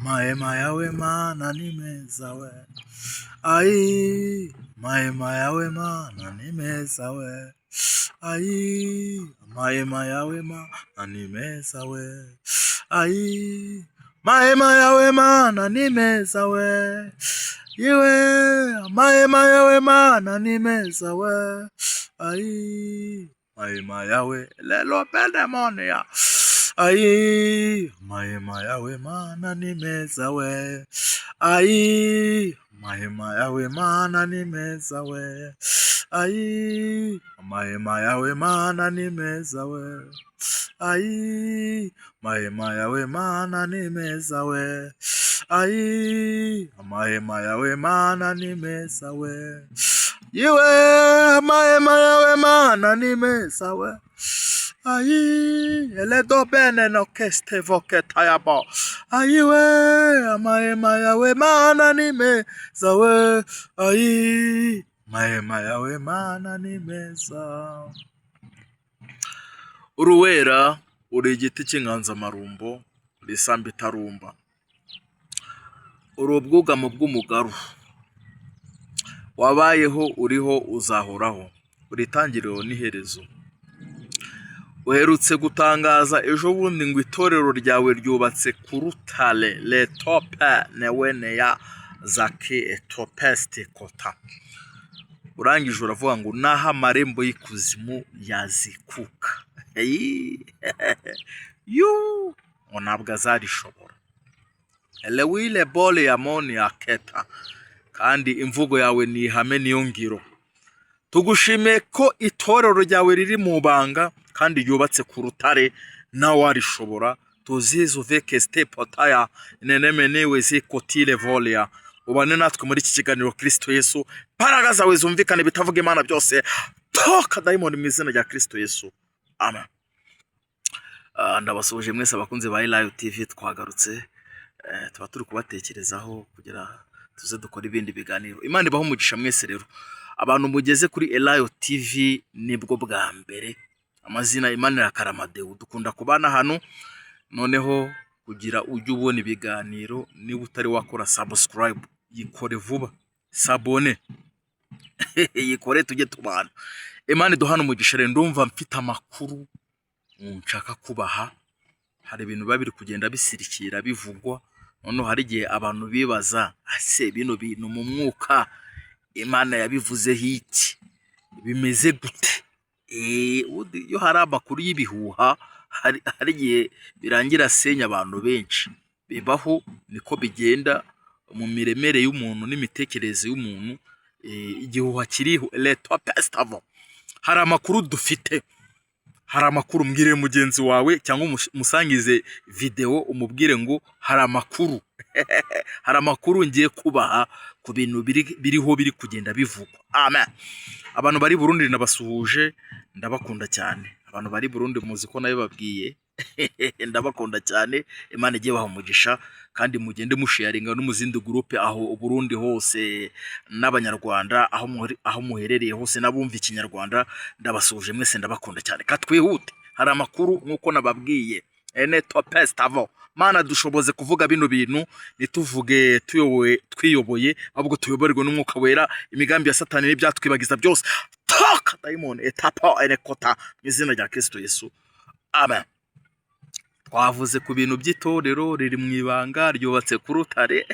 mahema yawe mana ni meza we. Ai, mahema yawe mana ni meza we. Ai, mahema yawe mana ni meza we. Ai, mahema yawe mana ni meza we. Iwe, mahema yawe mana ni meza we. Ai, mahema yawe lelo pedemonia. Ai, mahema yawe mana ni meza we. Ai, mahema yawe mana ni meza we. Ai, mahema yawe mana ni meza we. Ai, mahema yawe mana ni meza we. Ai, mahema yawe mana ni meza we. Iwe, mahema yawe mana ni meza we. Ai, ele do bene no keste voketayabo. Ai we, mahema yawe mana ni meza we. Ai, mahema yawe mana ni meza. Uruwera uri igiti cy'inganzamarumbo risamba itarumba. Uri ubwugamo bw'umugaru. Wabayeho uriho uzahoraho. Uri itangiriro n'iherezo. Uherutse gutangaza ejo bundi ngo itorero ryawe ryubatse ku rutare letope newene ya zaki etopeste kota. Urangije uravuga ngo naho amarembo y'ikuzimu yazikuka. Yu ntabwo azarishobora. Elewile bole ya moni aketa. Kandi imvugo yawe ni ihame niyo ngiro. Tugushime ko itorero ryawe riri mu banga kandi yubatse ku rutare nawe warishobora. Tuzizo veke stepotaya nenemenewe zikotile volia. Ubane natwe muri iki kiganiro Kristo Yesu. Paraga zawe zumvikane bitavuga Imana byose. Toka daimoni mu izina rya Kristo Yesu. Amen. Ndabasuje mwese abakunze ba Live TV twagarutse. Tuba turi kubatekerezaho kugira tuze dukora ibindi biganiro. Imana ibaho umugisha mwese rero. Abantu mugeze kuri Live TV nibwo bwa mbere. Amazina Imana ya Karamadeu dukunda kubana hano. Noneho kugira ujye ubona ibiganiro niba utari wakora subscribe yikore vuba. Sabone. Yikore tujye tubana. Imana iduhana umugisha rero ndumva mfite amakuru nshaka kubaha. Hari ibintu babiri kugenda bisirikira bivugwa. None hari igihe abantu bibaza ase bino bintu mu mwuka Imana yabivuze hiki bimeze gute. Yo hari amakuru y'ibihuha hari igihe birangira senya abantu benshi. Bibaho niko bigenda mu miremere y'umuntu n'imitekerereze y'umuntu. Igihuha kiriho leto pestavo. Hari amakuru dufite. Hari amakuru mbwire mugenzi wawe cyangwa musangize video umubwire ngo hari amakuru. Hari amakuru ngiye kubaha ku bintu biriho biri kugenda bivugwa. Amen. Abantu bari Burundi nabasuhuje ndabakunda cyane. Abantu bari Burundi muzi ko nayo babwiye. Ndabakunda cyane. Imana igiye baha umugisha kandi mugende musharinga no muzindi groupe aho Burundi hose n'abanyarwanda aho muherereye hose nabumva ikinyarwanda ndabasuje mwese ndabakunda cyane. Katwihute hari amakuru nkuko nababwiye. Ene topestavo. Mana dushoboze kuvuga bino bintu nituvuge twiyoboye ahubwo tuyoborerwe n'umwuka wera. Imigambi ya Satani n'ibyatwibagiza byose toka daimon etapa enekota mu izina rya Kristo Yesu. Amen. Twavuze ku bintu by'itorero riri mu ibanga ryubatse ku rutare.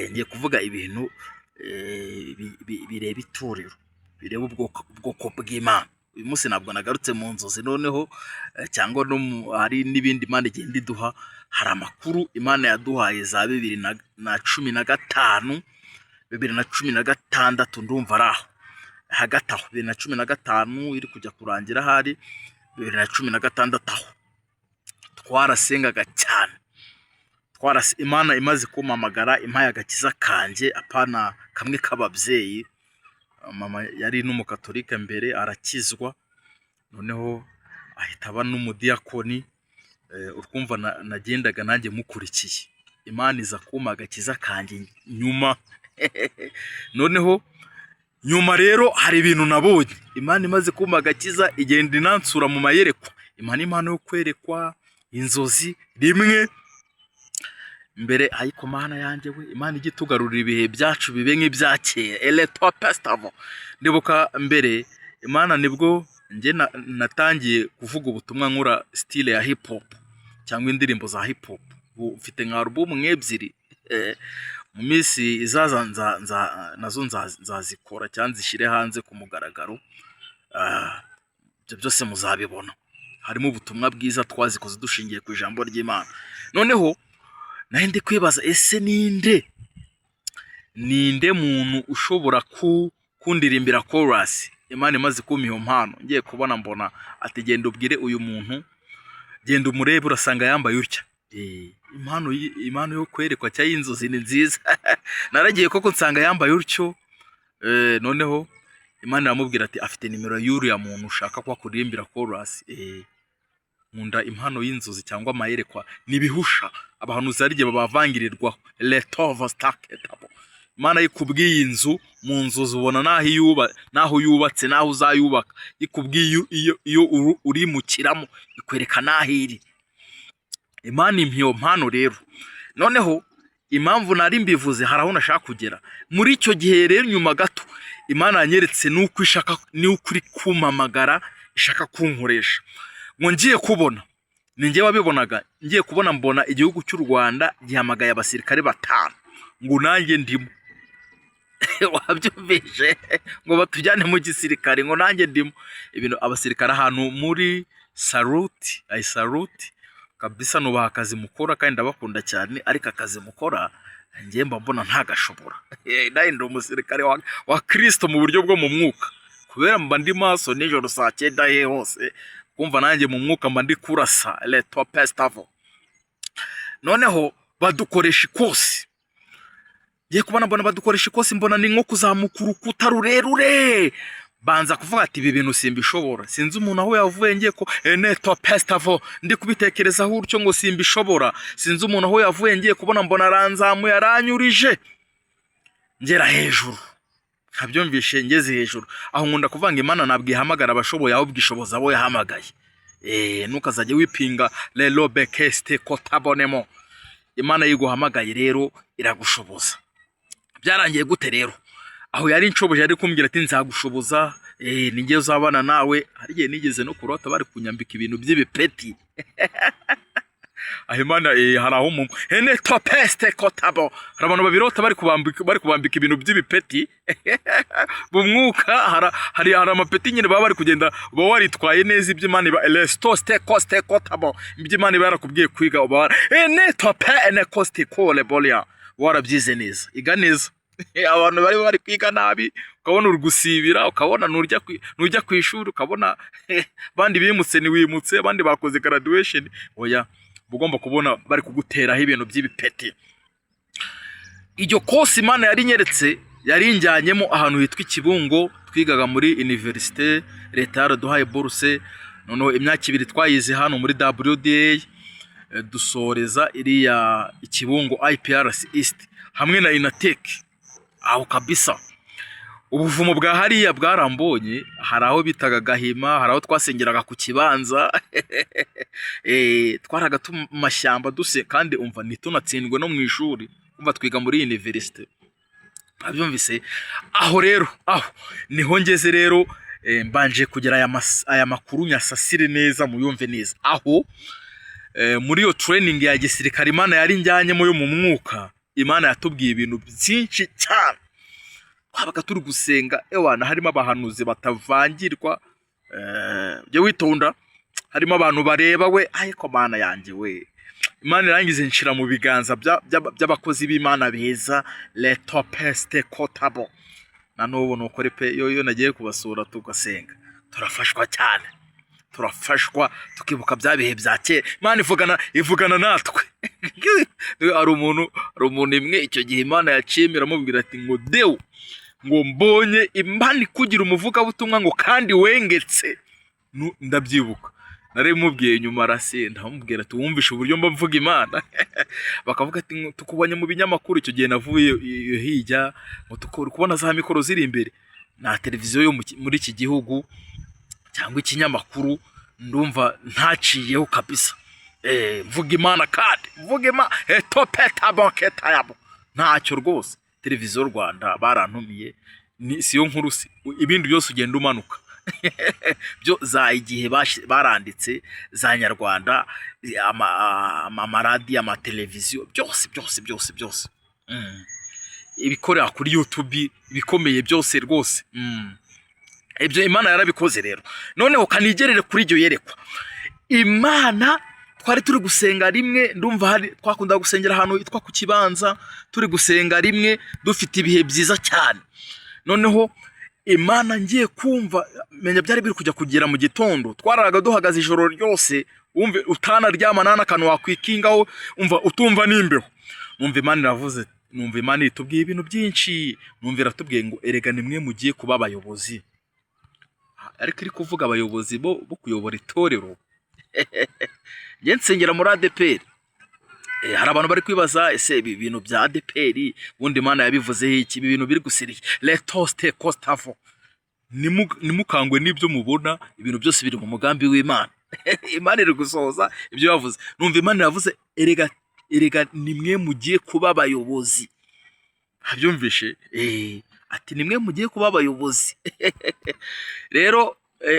Ngiye kuvuga ibintu bireba itorero, bireba ubwoko bw'Imana. Uyu munsi ntabwo nagarutse mu nzozi noneho cyangwa no hari n'ibindi Imana igenda iduha. Hari amakuru Imana yaduhaye za 2015 2016 ndumva araho hagati aho 2015 iri kujya kurangira hari 2016 aho twarasengaga cyane. Imana imaze kumamagara impaye agakiza kanje apana kamwe k'ababyeyi. Mama yari n'umukatolika mbere arakizwa noneho ahita aba n'umudiyakoni. Urumva nagendaga nanjye mukurikiye. Imana iza kuma agakiza kanje nyuma. Noneho nyuma rero hari ibintu nabonye. Imana imaze kuma agakiza igenda inansura mu mayerekwa. Imana yo kwerekwa inzozi rimwe mbere ariko mana yanjye we Imana igitugarurira ibihe byacu bibe nk'ibyakeye Electro Festival. Ndibuka mbere Imana nibwo nge natangiye kuvuga ubutumwa nkura style ya hip hop cyangwa indirimbo za hip hop. Mfite nka album ebyiri mu minsi izaza nazo nzazikora cyangwa zishyire hanze ku mugaragaro. Ibyo byose muzabibona, harimo ubutumwa bwiza twazikoze dushingiye ku ijambo ry'Imana. Noneho naho ndi kwibaza ese ninde muntu ushobora kundirimbira chorus Imana imaze kumpa iyo mpano. Ngiye kubona mbona ati genda ubwire uyu muntu, genda umurebe urasanga yambaye utya. Impano yo kwerekwa cya y'inzozi ni nziza. Naragiye koko nsanga yambaye utyo. Noneho Imana iramubwira ati afite nimero y'uriya muntu ushaka ko akurimbira chorus. Nkunda impano y'inzozi cyangwa amayerekwa nibihusha abantu zarigiye babavangirirwaho Electro Festival. Imana yikubwiye inzu mu nzozi ubona naho yubatse naho uzayubaka, yikubwiye iyo uri mukiramo ikwereka naho iri. Imana impiyo mpano rero. Noneho impamvu nari mbivuze haraho nashaka kugera muri icyo gihe rero. Nyuma gato Imana yanyeretse nuko ishaka uri kumamagara, ishaka kunkoresha. Ngo ngiye kubona ninjye wabibonaga, ngiye kubona mbona igihugu cy'u Rwanda gihamagaye abasirikare 5 ngo nanjye ndimo. Wabyumvise ngo batujyane mu gisirikare ngo nanjye ndimo. Ibintu abasirikare ahantu muri salute, I salute kabisa, nubaha akazi mukora kandi ndabakunda cyane, ariko akazi mukora ngiye mbona ntagashobora. Naye ndi umusirikare wa Kristo mu buryo bwo mu mwuka, kubera mba ndi maso nijoro saa 9 hose, kumva nanjye mu mwuka mba ndi kurasa Electro Festival. Noneho badukoresha ikosi. Ngiye kubona mbona badukoresha ikosi, mbona ni nko kuzamuka urukuta rurerure. Banza kuvuga ati ibi bintu simbishobora. Sinzi umuntu aho yavuye ngiye ko Electro Festival ndi kubitekerezaho urcyo ngo simbishobora. Sinzi umuntu aho yavuye ngiye kubona mbona aranzamuye aranyurije ngera hejuru. Nkabyumvishe ngeze hejuru. Aho nkunda kuvanga Imana nabwihamagara abashoboye aho bwishoboza abo yahamagaye. Nukazajye wipinga lelo bekeste kotabonemo. Imana yiguhamagaye rero iragushoboza. Byarangiye gute rero? Aho yari inshoboje ari kumbwira ati nzagushoboza, ningiye uzabana nawe. Hari gihe nigeze no kurota bari kunyambika ibintu by'ibipeti. Imana haraho mu Electro Festival abantu babirota bari kubambika ibintu by'ibipeti. Mu mwuka hari amapeti nyine baba bari kugenda uba waritwaye neza iby'Imana iba Electro Festival iby'Imana barakubwiye kwiga uba Electro Festival warabyize neza, iga neza. Abantu bari kwiga nabi, ukabona urugusibira, ukabona nujya ku ishuri, ukabona bandi bimutse ni wimutse, abandi bakoze graduation. Oya, bugomba kubona bari kuguteraho ibintu by'ibipeti. Iryo kosi Imana yari nyeretse yari njyanyemo ahantu hitwa Kibungo, twigaga muri université, leta yaraduhaye bourse. Noneho imyaka 2 twayize hano muri WDA, dusoreza iriya Kibungo IPRC East hamwe na Inatec. Aho kabisa ubuvumo bwa hariya bwarambonye. Hari aho bitaga Gahima, hari aho twasengeraga ku kibanza. Twaraga tumashyamba duse, kandi umva ntitunatsindwe no mu ishuri, umva twiga muri university. Abyumvise aho rero, aho niho ngeze rero. Mbanje kugira aya makuru nyasasire neza muyumve neza. Aho muri yo training ya gisirikare Imana yari njyanyemo yo mu mwuka, Imana yatubwiye ibintu byinshi cyane. Twabaga turi gusenga, ewana harimo abahanuzi batavangirwa. Je witonda, harimo abantu bareba we, ariko Mana yanjye we, Imana irangize nshira mu biganza by'abakozi b'Imana beza Electro Festival. Nanobo nokore pe yo nagiye kubasura tugasenga, turafashwa cyane, turafashwa tukibuka byabihe bya kera. Imana ivugana natwe. Ari umuntu imwe icyo gihe Imana yacimira amubwira ati ngo Deo, ngo mbonye Imana kugira umuvuga butumwa ngo kandi wengetse. Ndabyibuka nari mubwiye nyuma arase, ndamubwira ati wumvishe uburyo mba mvuga Imana. Bakavuga ati tukubonye mu binyamakuru. Icyo gihe navuye hijya ngo kubona za mikoro ziri imbere na televiziyo yo muri iki gihugu cyangwa ikinyamakuru, ndumva ntaciyeho kabisa. mvuga imana kandi mvuga imana etopetabo ketayabo ntacyo rwose. Televiziyo Rwanda barantumiye, siyo nkuru, ibindi byose ugenda umanuka byo za igihe baranditse, za Nyarwanda, amaradiyo, amateleviziyo, byose ibikorera kuri YouTube, ibikomeye byose rwose. Ibyo Imana yarabikoze rero. Noneho kanigerere kuri iryo yerekwa. Imana twari turi gusenga rimwe, ndumva hari twakunda gusengera ahantu hitwa ku Kibanza, turi gusenga rimwe dufite ibihe byiza cyane. Noneho Imana ngiye kumva, menya byari biri kujya kugera mu gitondo, twararaga duhagaze ijoro ryose, wumve utanaryama n'akantu wakwikingaho, umva utumva nimbeho. Numva Imana iravuze, numva Imana itubwiye ibintu byinshi, numva iratubwiye ngo erega nimwe mugiye kuba abayobozi. Ariko iri kuvuga abayobozi bo kuyobora itorero. Nge nsengera muri ADPR. Hari abantu bari kwibaza, ese ibi bintu bya ADPR ubundi Imana yabivuze iki? Ibi bintu biri gusiriye letoste costavo, nimukangwe n'ibyo mubona, ibintu byose biri mu mugambi w'Imana. Imana iri gusohoza ibyo yavuze. Numva Imana yavuze erega nimwe mugiye kuba abayobozi. Habyumvishe? Ati nimwe mugiye kuba abayobozi. Rero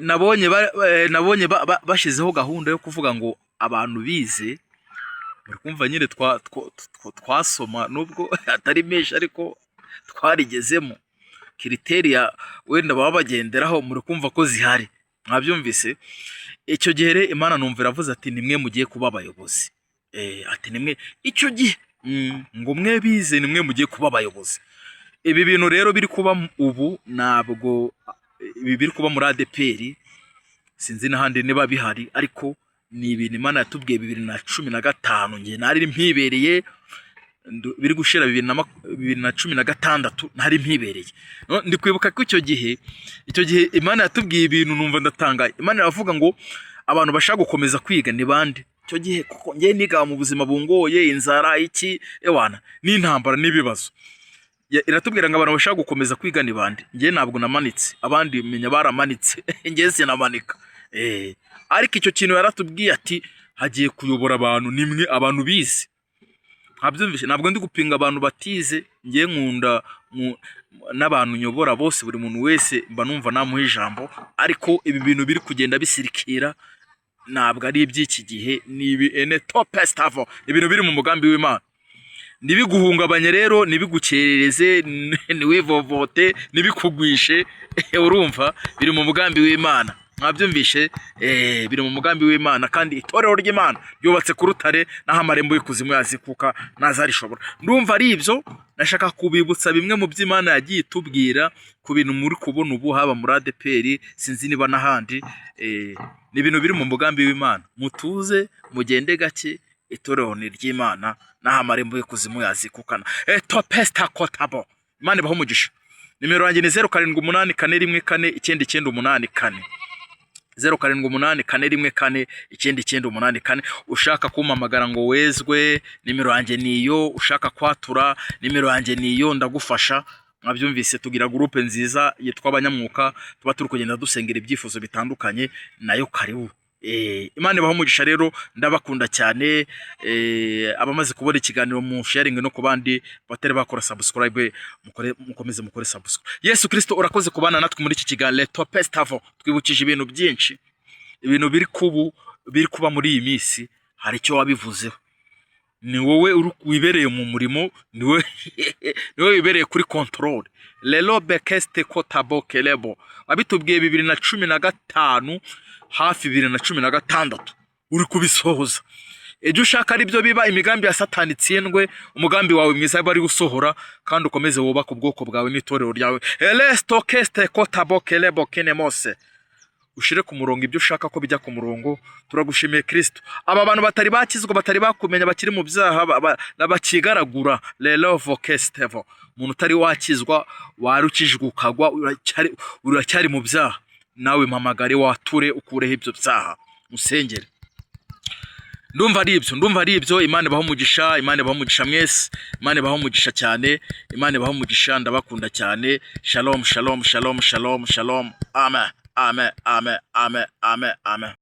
nabonye bashizeho gahunda yo kuvuga ngo abantu bize, muri kumva nyine twasoma, nubwo atari menshi ariko twarigezemo, kriteriya wenda baba bagenderaho, muri kumva ko zihari. Mwabyumvise? Icyo gihe Imana numva iravuze ati nimwe mugiye kuba abayobozi. Ati nimwe icyo gihe ngo mwe bize nimwe mugiye kuba abayobozi. Ibi bintu rero biri kuba ubu, ntabwo ibi biri kuba muri ADPR, sinzi n'ahandi niba bihari, ariko ni ibintu Imana yatubwiye 2015. nge nari mpibereye, biri gushira 2016 nari mpibereye. Ndi kwibuka ko icyo gihe Imana yatubwiye ibintu, numva ndatangaye. Imana iravuga ngo abantu bashaka gukomeza kwiga ni bande? Icyo gihe kuko nge niga mu buzima bungoye, inzara iki ewana n'intambara n'ibibazo. Iratubwira ngo abantu bashaka gukomeza kwiga ni bande? Nge ntabwo namanitse, abandi menya baramanitse, nge sinamanika. Ariko icyo kintu yaratubwiye ati hagiye kuyobora abantu nimwe abantu bize. Habyumvishe? Ntabwo ndi gupinga abantu batize, nge nkunda n'abantu nyobora bose, buri muntu wese mba numva namuha ijambo. Ariko ibi bintu biri kugenda bisirikira ntabwo ari iby'iki gihe, ni ibi topestavo, ibintu biri mu mugambi w'Imana. Nibiguhungabanye rero, nibigukerereze, niwivovote, nibikugwishe, urumva biri mu mugambi w'Imana. Mwabyumvishe? Biri mu mugambi w'Imana, kandi itorero ry'Imana yubatse ku rutare, naho amarembo y'ikuzimu yazikuka ntazarishobora. Ndumva ari ibyo nashaka kubibutsa, bimwe mu by'Imana yagiye itubwira ku bintu muri kubona ubu, haba muri ADPR, sinzi niba n'ahandi. Ni ibintu biri mu mugambi w'Imana. Mutuze, mugende gake, itorero ni ry'Imana, naho amarembo y'ikuzimu yazikukana. Topesta kotabo. Imana ibaho umugisha. Nimero yanjye ni 0784149984. 0784149984. Ushaka kumpamagara ngo wezwe, nimero yanjye niyo. Ushaka kwatura, nimero yanjye niyo, ndagufasha. Mwabyumvise? Tugira groupe nziza yitwa abanyamwuka, tuba turi kugenda dusengera ibyifuzo bitandukanye, nayo karibu. Imana ibaho umugisha rero, ndabakunda cyane. Abamaze kubona ikiganiro mu sharing no kubandi batari bakora subscribe, mukomeze mukore subscribe. Yesu Kristo urakoze kubana natwe muri iki kiganiro topestavo. Twibukije ibintu byinshi, ibintu biri kuba muri iyi minsi, hari icyo wabivuzeho. Ni wowe wibereye mu murimo, ni wowe wibereye kuri control. Lelo bekeste kotabo kelebo, abitubwiye 2015 hafi 2016 uri kubisohoza. Ejo ushaka ari byo biba, imigambi ya Satani itsindwe, umugambi wawe mwiza bari gusohora, kandi ukomeze wubaka ubwoko bwawe n'itorero ryawe. Elesto keste kotabo kelebo kenemose. Ushire ku murongo ibyo ushaka ko bijya ku murongo. Turagushimiye Kristo. Aba bantu batari bakizwa, batari bakumenya, bakiri mu byaha, bakigaragura. Lelo vokestevo. Umuntu utari wakizwa, warukijwe ukagwa, uracyari mu byaha, nawe mpamagare wature ukureho ibyo byaha, musengere. Ndumva ari ibyo. Imana ibaho umugisha, Imana ibaho umugisha mwese, Imana ibaho umugisha cyane, Imana ibaho umugisha. Ndabakunda cyane. Shalom shalom shalom shalom shalom. Amen amen amen amen amen amen.